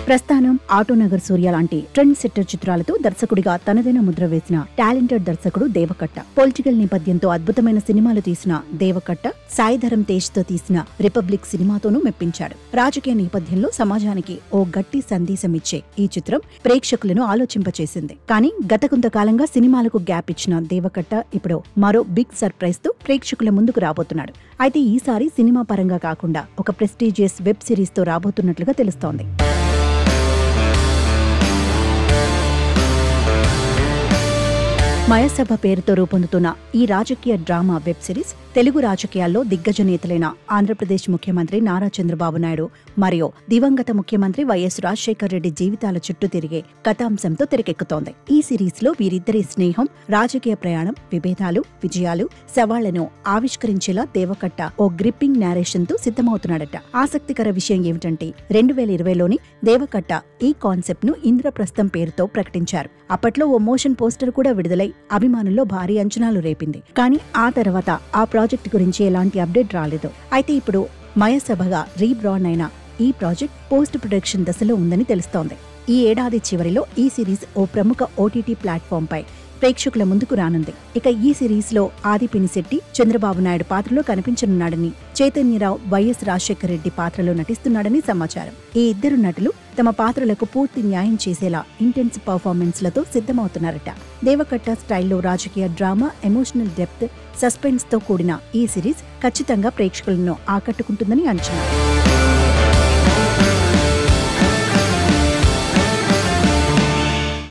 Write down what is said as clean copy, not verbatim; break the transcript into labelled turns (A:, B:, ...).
A: ప్రస్థానం, ఆటోనగర్ సూర్య లాంటి trend setter చిత్రాలతో దర్శకుడిగా తనదైన ముద్ర వేసిన టాలెంటెడ్ దర్శకుడు దేవకట్ట. పొలిటికల్ నేపథ్యంతో అద్భుతమైన సినిమాలు తీసిన దేవకట్ట సాయిధరం తేజ్ తో తీసిన రిపబ్లిక్ సినిమాతోనూ మెప్పించాడు. రాజకీయ నేపథ్యంలో సమాజానికి ఓ గట్టి సందేశం ఇచ్చే ఈ చిత్రం ప్రేక్షకులను ఆలోచింపచేసింది. కానీ గత కొంతకాలంగా సినిమాలకు గ్యాప్ ఇచ్చిన దేవకట్ట ఇప్పుడు మరో బిగ్ సర్ప్రైజ్ తో ప్రేక్షకుల ముందుకు రాబోతున్నాడు. అయితే ఈసారి సినిమా పరంగా కాకుండా ఒక ప్రెస్టీజియస్ వెబ్ సిరీస్ తో రాబోతున్నట్లుగా తెలుస్తోంది. మయసభ పేరుతో రూపొందుతున్న ఈ రాజకీయ డ్రామా వెబ్ సిరీస్ తెలుగు రాజకీయాల్లో దిగ్గజ నేతలైన ఆంధ్రప్రదేశ్ ముఖ్యమంత్రి నారా చంద్రబాబు నాయుడు మరియు దివంగత ముఖ్యమంత్రి వైఎస్ రాజశేఖర్ రెడ్డి జీవితాల చుట్టూ తిరిగే కథాంశంతో తెరకెక్కుతోంది. ఈ సిరీస్ లో వీరిద్దరి స్నేహం, రాజకీయ ప్రయాణం, విభేదాలు, విజయాలు, సవాళ్లను ఆవిష్కరించేలా దేవకట్ట ఓ గ్రిప్పింగ్ నేరేషన్ తో సిద్ధమవుతున్నాడట. ఆసక్తికర విషయం ఏమిటంటే 2020లోని దేవకట్ట ఈ కాన్సెప్ట్ ను ఇంద్రప్రస్థం పేరుతో ప్రకటించారు. అప్పట్లో ఓ మోషన్ పోస్టర్ కూడా విడుదలై అభిమానుల్లో భారీ అంచనాలు రేపింది. కానీ ఆ తర్వాత ఆ ప్రాజెక్ట్ గురించి ఎలాంటి అప్డేట్ రాలేదు. అయితే ఇప్పుడు మయసభగా రీబ్రాండ్ అయిన ఈ ప్రాజెక్ట్ పోస్ట్ ప్రొడక్షన్ దశలో ఉందని తెలుస్తోంది. ఈ ఏడాది చివరిలో ఈ సిరీస్ ఓ ప్రముఖ ఓటీటీ ప్లాట్ఫామ్ పై ప్రేక్షకుల ముందుకు రానుంది. ఇక ఈ సిరీస్ లో ఆది పినిశెట్టి చంద్రబాబు నాయుడు పాత్రలో కనిపించనున్నాడని, చైతన్యరావు వైఎస్ రాజశేఖర రెడ్డి పాత్రలో నటిస్తున్నాడని సమాచారం. ఈ ఇద్దరు నటులు తమ పాత్రలకు పూర్తి న్యాయం చేసేలా ఇంటెన్స్ పర్ఫార్మెన్స్ లతో సిద్ధమవుతున్నారట. దేవకట్ట స్టైల్లో రాజకీయ డ్రామా, ఎమోషనల్ డెప్త్, సస్పెన్స్ తో కూడిన ఈ సిరీస్ ఖచ్చితంగా ప్రేక్షకులను ఆకట్టుకుంటుందని అంచనా.